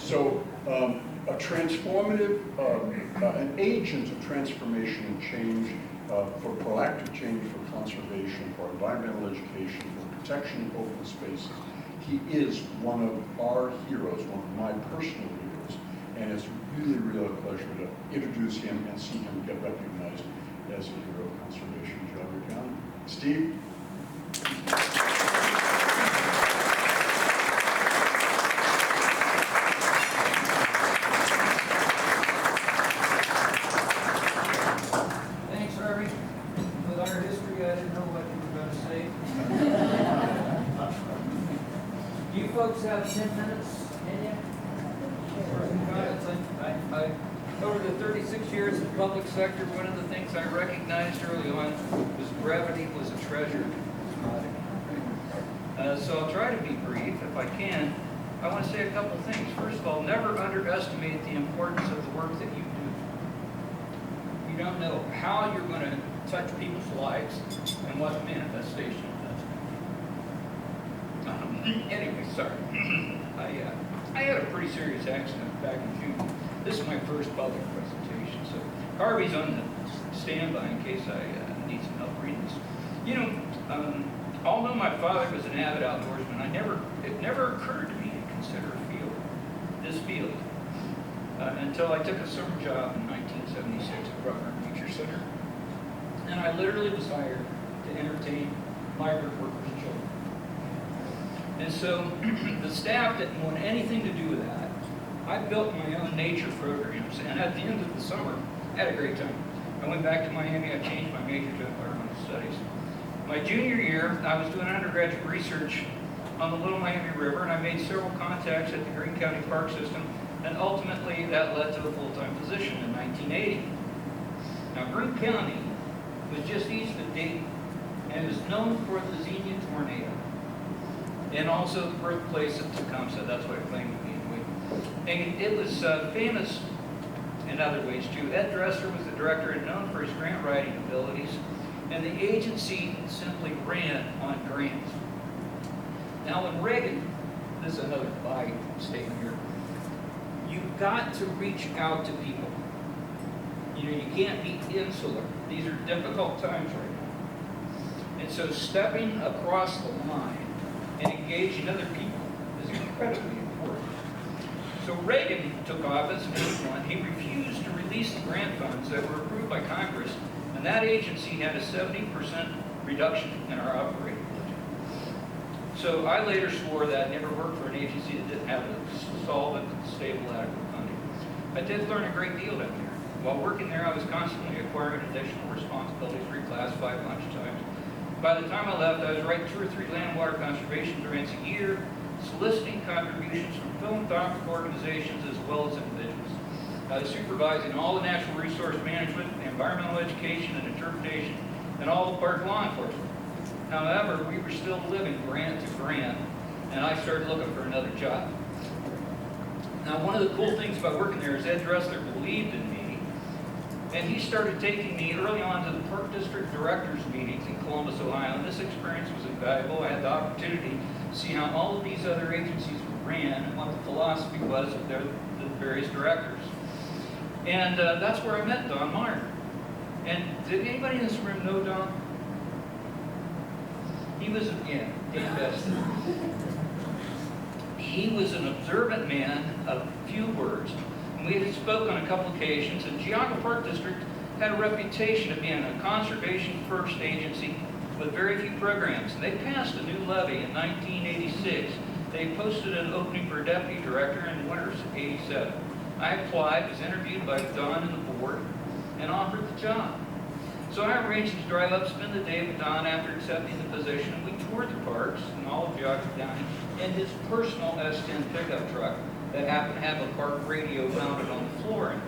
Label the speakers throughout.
Speaker 1: So a transformative, an agent of transformation and change, for proactive change, for conservation, for environmental education, for protection of open spaces. He is one of our heroes, one of my personal heroes, and it's really, really a pleasure to introduce him and see him get recognized as a hero of conservation in Geauga County. Steve?
Speaker 2: Thanks, Harvey. With our history, I didn't know what you were going to say. Do you folks have 10 minutes in you? Over the 36 years in the public sector, one of the things I recognized early on was brevity was a treasure. So I'll try to be brief if I can. I want to say a couple things. First of all, never underestimate the importance of the work that you do. You don't know how you're going to touch people's lives and what manifestation it does. Anyway, sorry. I had a pretty serious accident back in June. This is my first public presentation, so Harvey's on the standby in case I need some help reading this. You know, although my father was an avid outdoorsman, it never occurred to me to consider this field until I took a summer job in 1976 at Bruckner Nature Center, and I literally was hired to entertain migrant workers' children. And so the staff didn't want anything to do with that. I built my own nature programs, and at the end of the summer, I had a great time. I went back to Miami. I changed my major to environmental studies. My junior year, I was doing undergraduate research on the Little Miami River, and I made several contacts at the Greene County Park System, and ultimately that led to a full-time position in 1980. Now, Greene County was just east of Dayton, and is known for the Xenia tornado, and also the birthplace of Tecumseh. That's what I claim to be. And it was famous in other ways too. Ed Dresser was the director and known for his grant writing abilities, and the agency simply ran on grants. Now when Reagan, this is another by statement here, you've got to reach out to people. You know, you can't be insular. These are difficult times right now. And so stepping across the line and engaging other people is incredibly important. So Reagan took office in 1981. He refused to release the grant funds that were approved by Congress, and that agency had a 70% reduction in our operating budget. So I later swore that I never worked for an agency that didn't have a solid, stable, adequate funding. I did learn a great deal down there. While working there, I was constantly acquiring additional responsibilities, reclassified a bunch of times. By the time I left, I was writing 2 or 3 land and water conservation grants a year, soliciting contributions from philanthropic organizations as well as individuals. I was supervising all the natural resource management, environmental education and interpretation, and all the park law enforcement. However, we were still living grant to grant, and I started looking for another job. Now, one of the cool things about working there is Ed Dressler believed in me, and he started taking me early on to the Park District Directors meetings in Columbus, Ohio, and this experience was invaluable. I had the opportunity to see how all of these other agencies ran and what the philosophy was of the various directors. And that's where I met Don Meyer. And did anybody in this room know Don? He was, Dan Beston. He was an observant man of few words. And we had spoken on a couple occasions, and Geauga Park District had a reputation of being a conservation-first agency with very few programs. And they passed a new levy in 1986. They posted an opening for a deputy director in the winter of '87. I applied, was interviewed by Don and the board, and offered the job. So I arranged to drive up, spend the day with Don after accepting the position, and we toured the parks and all of Geauga County in his personal S10 pickup truck that happened to have a park radio mounted on the floor. And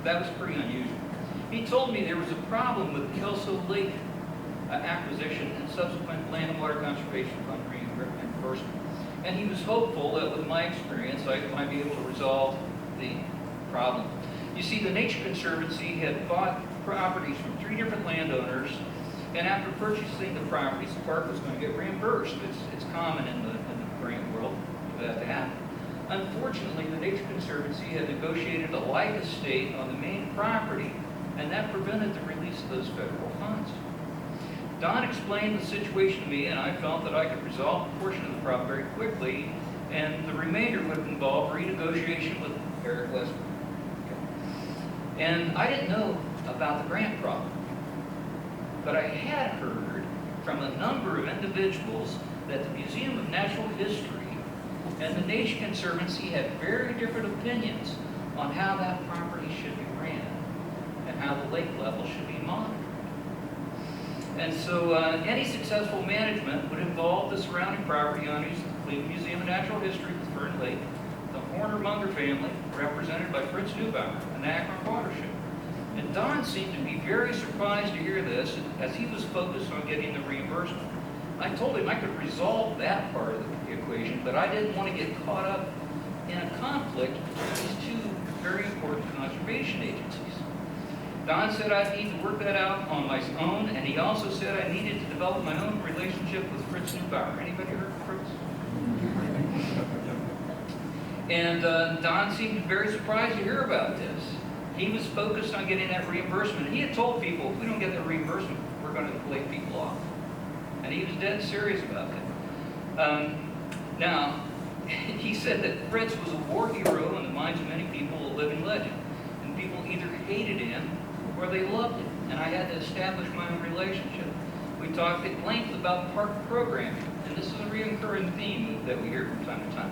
Speaker 2: that was pretty unusual. He told me there was a problem with Kelso Lake acquisition and subsequent land and water conservation fund reimbursement. And he was hopeful that with my experience, I might be able to resolve the problem. You see, the Nature Conservancy had bought properties from 3 different landowners, and after purchasing the properties, the park was going to get reimbursed. It's common in the grant world for that to happen. Unfortunately, the Nature Conservancy had negotiated a like estate on the main property, and that prevented the release of those federal funds. Don explained the situation to me, and I felt that I could resolve a portion of the problem very quickly, and the remainder would involve renegotiation with Eric Westbrook. And I didn't know about the grant problem, but I had heard from a number of individuals that the Museum of Natural History and the Nature Conservancy had very different opinions on how that property should be ran and how the lake level should be monitored. And so any successful management would involve the surrounding property owners, the Cleveland Museum of Natural History with Fern Lake, the Horner-Munger family, represented by Fritz Neubauer, and the Akron Watershed. And Don seemed to be very surprised to hear this, as he was focused on getting the reimbursement. I told him I could resolve that part of the equation, but I didn't want to get caught up in a conflict between these two very important conservation agencies. Don said I need to work that out on my own, and he also said I needed to develop my own relationship with Fritz Neubauer. Anybody heard of Fritz? And Don seemed very surprised to hear about this. He was focused on getting that reimbursement. He had told people, if we don't get that reimbursement, we're going to lay people off. And he was dead serious about that. Now, he said that Fritz was a war hero in the minds of many people, a living legend. And people either hated him or they loved him. And I had to establish my own relationship. We talked at length about park programming. And this is a recurring theme that we hear from time to time.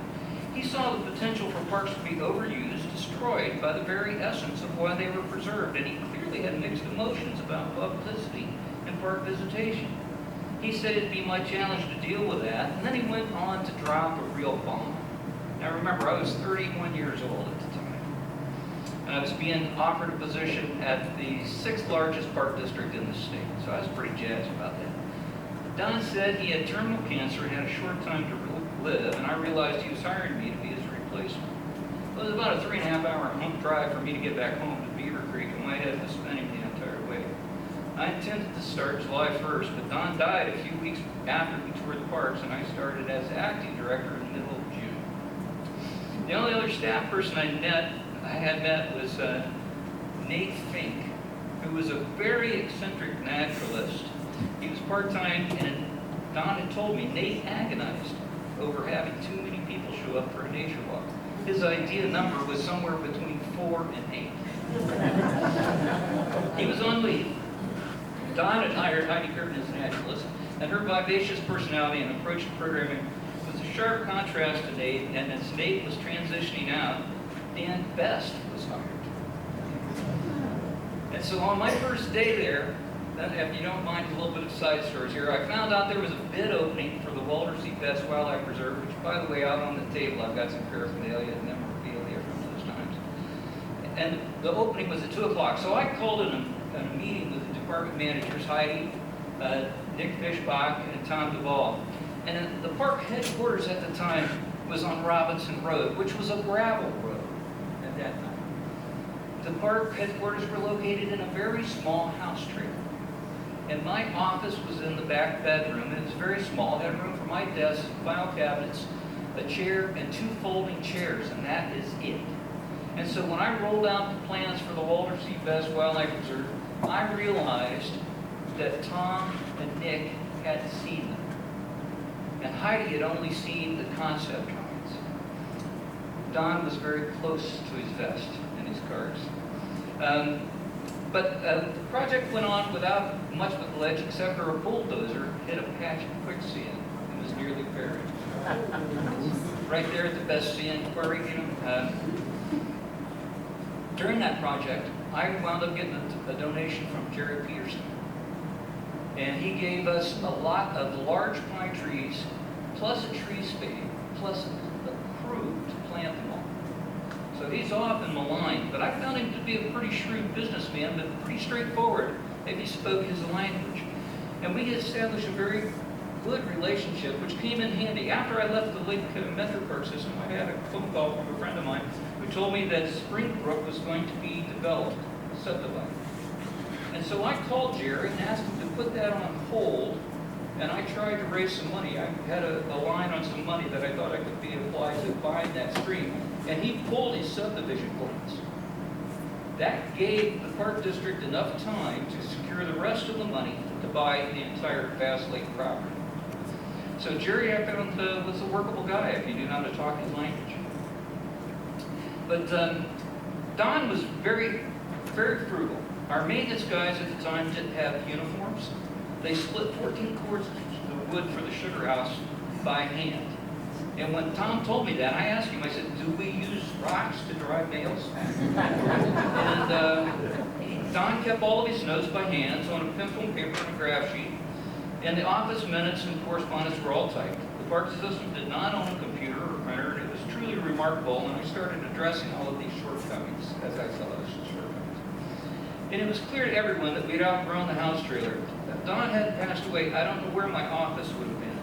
Speaker 2: He saw the potential for parks to be overused, destroyed by the very essence of why they were preserved. And he clearly had mixed emotions about publicity and park visitation. He said it'd be my challenge to deal with that, and then he went on to drop a real bomb. Now remember, I was 31 years old at the time, and I was being offered a position at the 6th largest park district in the state, so I was pretty jazzed about that. Don said he had terminal cancer and had a short time to live, and I realized he was hiring me to be his replacement. It was about a 3.5-hour home drive for me to get back home to Beaver Creek, and my head was spinning the entire way. I intended to start July 1st, but Don died a few weeks after we toured the parks, and I started as acting director in the middle of June. The only other staff person I had met was Nate Fink, who was a very eccentric naturalist. He was part-time, and Don had told me Nate agonized over having too many people show up for a nature walk. His idea number was somewhere between 4 and 8. He was on leave. Don had hired Heidi Curtin as a naturalist, and her vivacious personality and approach to programming was a sharp contrast to Nate, and as Nate was transitioning out, Dan Best was hired. And so on my first day there, if you don't mind a little bit of side stories here, I found out there was a bid opening for the Waldersee Best Wildlife Preserve, which, by the way, out on the table, I've got some paraphernalia and memorabilia from those times. And the opening was at 2 o'clock, so I called in a meeting with the department managers, Heidi, Nick Fishbach, and Tom Duvall. And the park headquarters at the time was on Robinson Road, which was a gravel road at that time. The park headquarters were located in a very small house trailer. And my office was in the back bedroom, and it was very small. It had room for my desk, file cabinets, a chair, and 2 folding chairs, and that is it. And so when I rolled out the plans for the Waldersee Best Wildlife Reserve, I realized that Tom and Nick hadn't seen them. And Heidi had only seen the concept drawings. Don was very close to his vest and his cards. But the project went on without much of a glitch, except for a bulldozer hit a patch of quicksand and was nearly buried. Right there at the Best Sand Quarry, during that project, I wound up getting a donation from Jerry Peterson. And he gave us a lot of large pine trees, plus a tree spade, plus a crew to plant them all. So he's often maligned, but I found him to be a pretty shrewd businessman, but pretty straightforward if he spoke his language. And we established a very good relationship, which came in handy. After I left the Lake Metro Park system, I had a phone call from a friend of mine who told me that Springbrook was going to be developed, subdivided. And so I called Jerry and asked him to put that on hold And I tried to raise some money. I had a line on some money that I thought I could be applied to buying that stream. And he pulled his subdivision plans. That gave the Park District enough time to secure the rest of the money to buy the entire Bass Lake property. So Jerry, I found, was a workable guy if you knew how to talk his language. But Don was very, very frugal. Our maintenance guys at the time didn't have uniforms. They split 14 cords of wood for the sugar house by hand. And when Tom told me that, I asked him, I said, do we use rocks to drive nails? And Don kept all of his notes by hand on a pencil and paper and a graph sheet. And the office minutes and correspondence were all typed. The park system did not own a computer or printer, and it was truly remarkable, and I started addressing all of these shortcomings as I saw those shortcomings. And it was clear to everyone that we'd outgrown the house trailer. If Don had passed away, I don't know where my office would have been.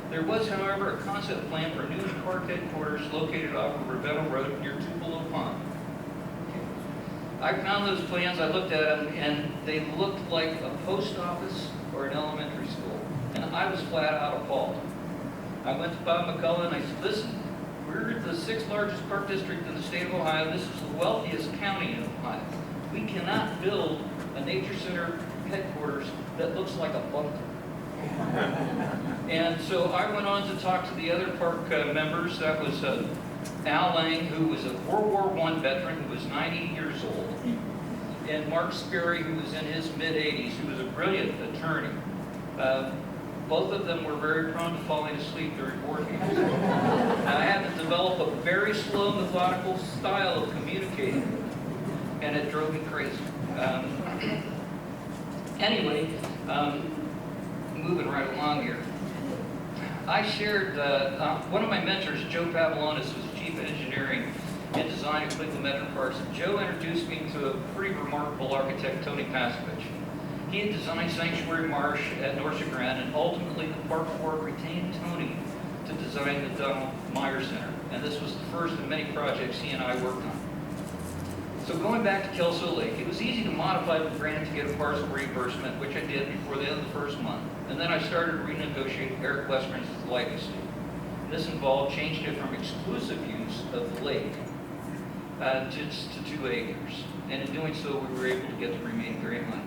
Speaker 2: There was, however, a concept plan for a new park headquarters located off of Ravenna Road near Tupelo Pond. I found those plans, I looked at them, and they looked like a post office or an elementary school. And I was flat out appalled. I went to Bob McCullough and I said, listen, we're the 6th largest park district in the state of Ohio. This is the wealthiest county in Ohio. We cannot build a nature center headquarters that looks like a bunker. And so I went on to talk to the other park members. That was Al Lang, who was a World War I veteran, who was 90 years old, and Mark Sperry, who was in his mid-80s, who was a brilliant attorney. Both of them were very prone to falling asleep during board meetings. I had to develop a very slow, methodical style of communicating, and it drove me crazy. Anyway, moving right along here. I shared, one of my mentors, Joe Pavlonis, was chief engineering and design at Cleveland Metro Parks. Joe introduced me to a pretty remarkable architect, Tony Pasovich. He had designed Sanctuary Marsh at North Chagrin, and ultimately the Park Board retained Tony to design the Donald Meyer Center. And this was the first of many projects he and I worked on. So going back to Kelso Lake, it was easy to modify the grant to get a partial reimbursement, which I did before the end of the first month. And then I started renegotiating Eric Western's life estate. This involved changing it from exclusive use of the lake to 2 acres. And in doing so, we were able to get the remaining grant money.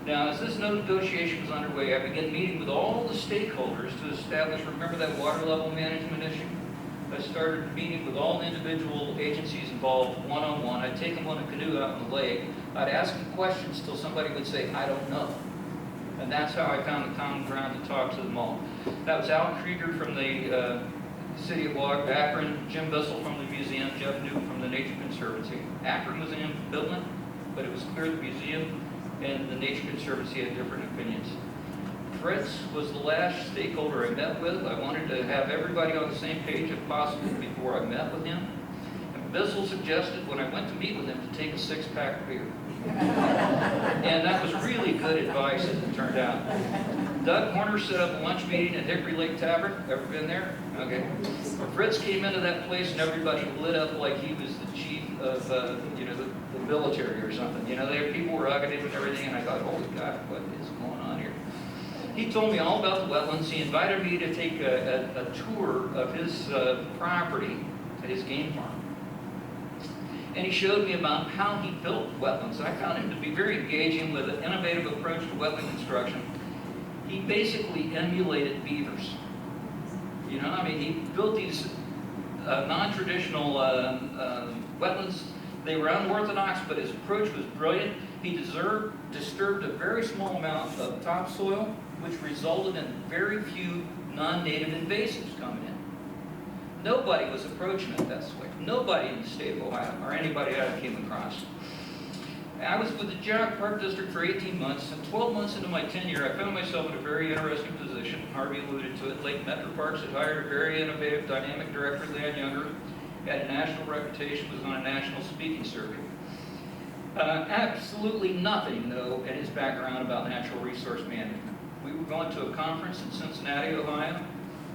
Speaker 2: Now, as this negotiation was underway, I began meeting with all the stakeholders to establish, remember that water level management issue? I started meeting with all the individual agencies involved one-on-one. I'd take them on a canoe out in the lake. I'd ask them questions till somebody would say, I don't know. And that's how I found the common ground to talk to them all. That was Al Krieger from the City of Geauga, Akron, Jim Bissell from the museum, Jeff Newt from the Nature Conservancy. Akron was in ambivalent, but it was clear the museum and the Nature Conservancy had different opinions. Fritz was the last stakeholder I met with. I wanted to have everybody on the same page if possible before I met with him. And Bissell suggested when I went to meet with him to take a 6-pack of beer. And that was really good advice as it turned out. Doug Horner set up a lunch meeting at Hickory Lake Tavern. Ever been there? Okay. Fritz came into that place and everybody lit up like he was the chief of the military or something. People were hugging him and everything, and I thought, holy God, what is going on here? He told me all about the wetlands. He invited me to take a tour of his property at his game farm. And he showed me about how he built wetlands. I found him to be very engaging with an innovative approach to wetland construction. He basically emulated beavers. He built these non-traditional wetlands. They were unorthodox, but his approach was brilliant. He disturbed a very small amount of topsoil, which resulted in very few non-native invasives coming in. Nobody was approaching it this way. Nobody in the state of Ohio, or anybody I came across. I was with the Geauga Park District for 18 months, and 12 months into my tenure, I found myself in a very interesting position. Harvey alluded to it. Lake Metro Parks had hired a very innovative, dynamic director, Leon Younger, had a national reputation, was on a national speaking circuit. Absolutely nothing, though, in his background about natural resource management. We were going to a conference in Cincinnati, Ohio.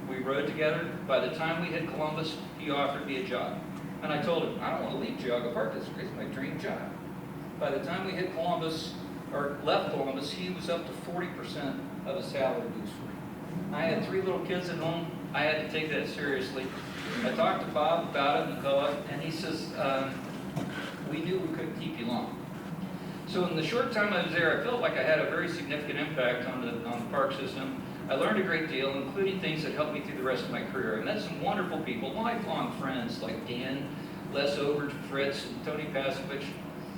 Speaker 2: We rode together. By the time we hit Columbus, he offered me a job. And I told him, I don't want to leave Geauga Park District. It's my dream job. By the time we hit Columbus, or left Columbus, he was up to 40% of a salary boost for me. I had 3 little kids at home. I had to take that seriously. I talked to Bob about it, McCullough, and he says, we knew we couldn't keep you long. So in the short time I was there, I felt like I had a very significant impact on the park system. I learned a great deal, including things that helped me through the rest of my career. I met some wonderful people, lifelong friends like Dan, Les Obert, Fritz, and Tony Pasovich.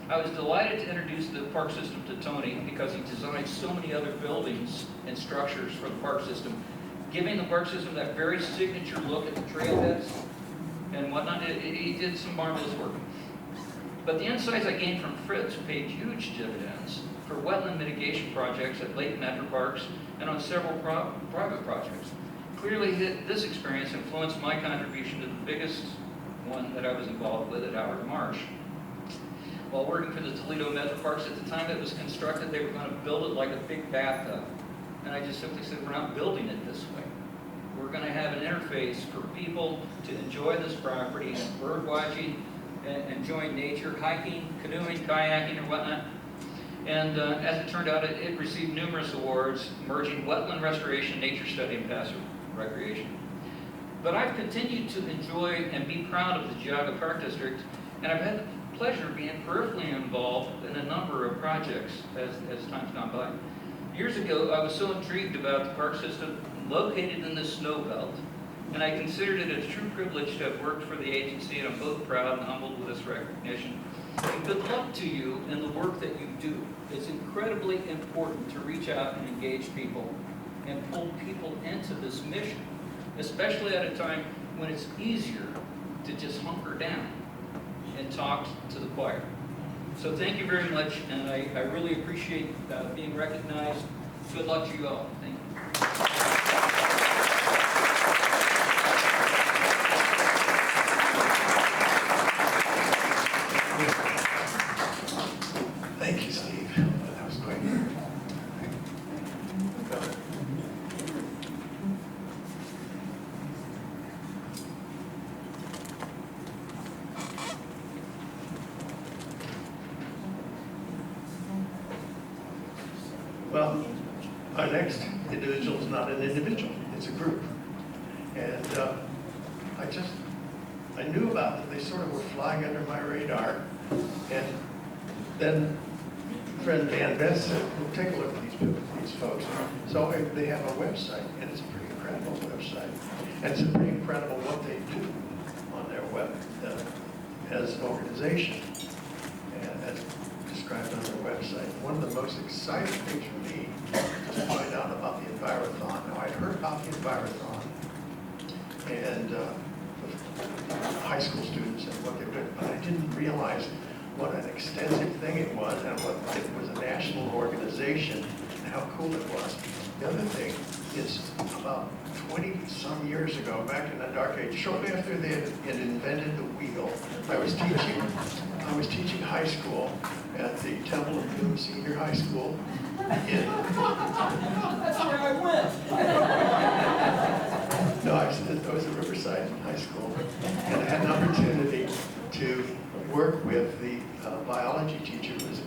Speaker 2: I was delighted to introduce the park system to Tony because he designed so many other buildings and structures for the park system, giving the park system that very signature look at the trailheads and whatnot. He did some marvelous work. But the insights I gained from Fritz paid huge dividends for wetland mitigation projects at Lake Metro Parks and on several private projects. Clearly, this experience influenced my contribution to the biggest one that I was involved with at Howard Marsh. While working for the Toledo Metro Parks, at the time it was constructed, they were going to build it like a big bathtub. And I just simply said, we're not building it this way. We're going to have an interface for people to enjoy this property, bird watching, and enjoying nature, hiking, canoeing, kayaking, or whatnot. And as it turned out, it received numerous awards, merging wetland restoration, nature study, and passive recreation. But I've continued to enjoy and be proud of the Geauga Park District, and I've had the pleasure of being peripherally involved in a number of projects as time's gone by. Years ago, I was so intrigued about the park system located in the snow belt, and I considered it a true privilege to have worked for the agency, and I'm both proud and humbled with this recognition. And good luck to you in the work that you do. It's incredibly important to reach out and engage people and pull people into this mission, especially at a time when it's easier to just hunker down and talk to the choir. So thank you very much, and I really appreciate being recognized. Good luck to you all. Thank you.
Speaker 3: Thank you, Steve. That was great. Well, our next individual is not an individual, it's a group. And I knew about them. They sort of were flying under my radar. And then friend Dan Best said, well, take a look at these folks. So they have a website, and it's a pretty incredible website. And it's pretty incredible what they do on their web as an organization, and as described on their website. One of the most exciting things for me was to find out about the Envirothon. Now, I'd heard about the Envirothon and high school students and what they did, but I didn't realize what an extensive thing it was, and what it was a national organization, and how cool it was. The other thing is, about 20-some years ago, back in the dark age, shortly after they had invented the wheel, I was teaching high school at the Temple of Doom Senior High School.
Speaker 2: That's where I went.
Speaker 3: No, I was at Riverside High School, and I had an opportunity to work with the biology teacher who was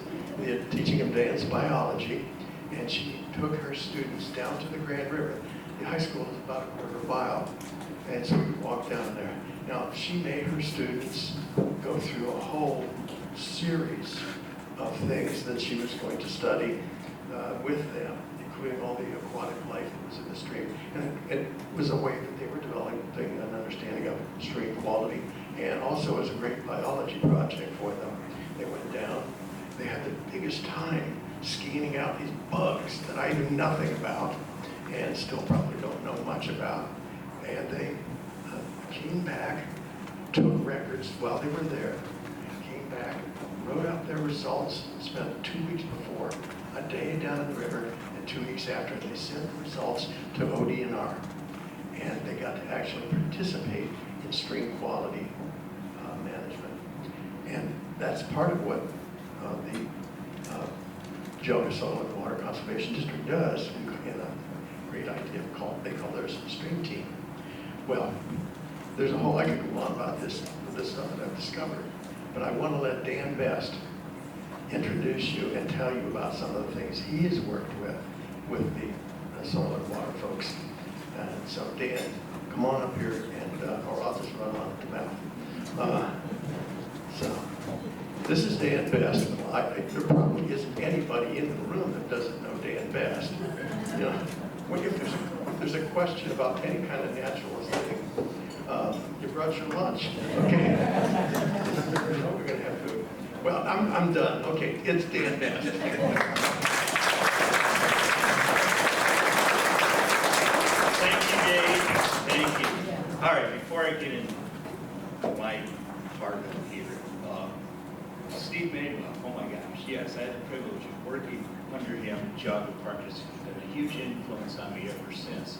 Speaker 3: teaching them dance biology, and she took her students down to the Grand River. The high school is about a quarter mile, and so we could walk down there. Now, she made her students go through a whole series of things that she was going to study with them, including all the aquatic life that was in the stream. And it was a way that they were developing an understanding of stream quality, and also as a great biology project for them. They went down, they had the biggest time scanning out these bugs that I knew nothing about, and still probably don't know much about. And they came back, took records while they were there, came back, wrote up their results, spent 2 weeks before, a day down in the river, and 2 weeks after. They sent the results to ODNR, and they got to actually participate in stream quality management. And that's part of what the Geauga Soil and Water Conservation District does in a great idea they call theirs a stream team. Well, there's a whole, I could go on about this stuff that I've discovered, but I want to let Dan Best introduce you and tell you about some of the things he has worked with the soil and water folks. And so Dan, come on up here, and or I'll just run on the mouth. So this is Dan Best. There probably isn't anybody in the room that doesn't know Dan Best. You know, if there's a question about any kind of naturalist thing, you brought your lunch. Okay. We're gonna have to. Well, I'm done. Okay, it's Dan Best.
Speaker 4: Thank you, Dave. Thank you. All right, before I get into my part of it here, Steve Maidwell, oh my gosh, yes, I had the privilege of working under him at Geauga Park. He's been a huge influence on me ever since.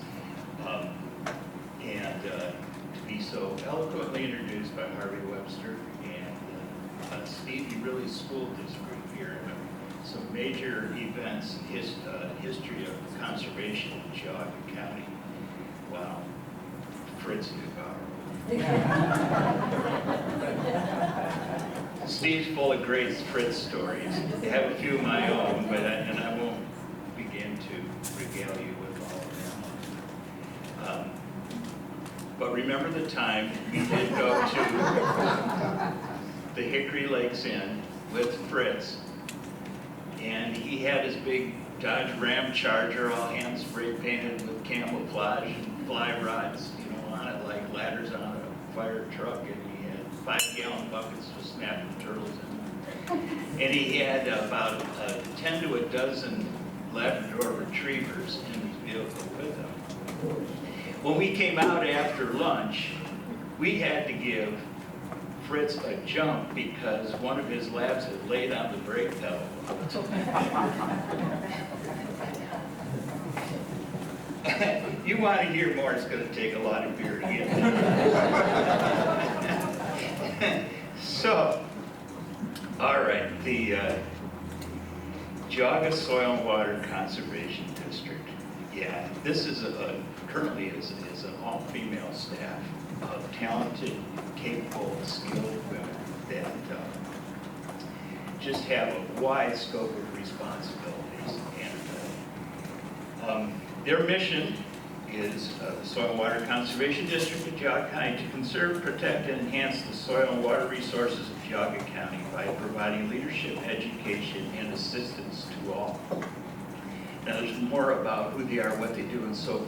Speaker 4: To be so eloquently introduced by Harvey Webster and Steve, he really schooled this group here in some major events, history of conservation in Geauga County. Wow. Fritz Steve's full of great Fritz stories. I have a few of my own, but I won't begin to regale you with all of them. But remember the time we did go to the Hickory Lakes Inn with Fritz, and he had his big Dodge Ram Charger, all hand spray painted with camouflage and fly rods, you know, on it like ladders on a fire truck, and he had 5-gallon buckets with snapping turtles in them. And he had about 10 to a dozen Labrador retrievers in his vehicle with him. When we came out after lunch, we had to give Fritz a jump because one of his labs had laid on the brake pedal. You want to hear more, it's going to take a lot of beer to get there. So, all right, the Geauga Soil and Water Conservation District. Yeah, this is currently is an all-female staff of talented, capable, skilled women that just have a wide scope of responsibilities. And their mission is the Soil and Water Conservation District of Geauga County to conserve, protect, and enhance the soil and water resources of Geauga County by providing leadership, education, and assistance to all. Now, there's more about who they are, what they do, and so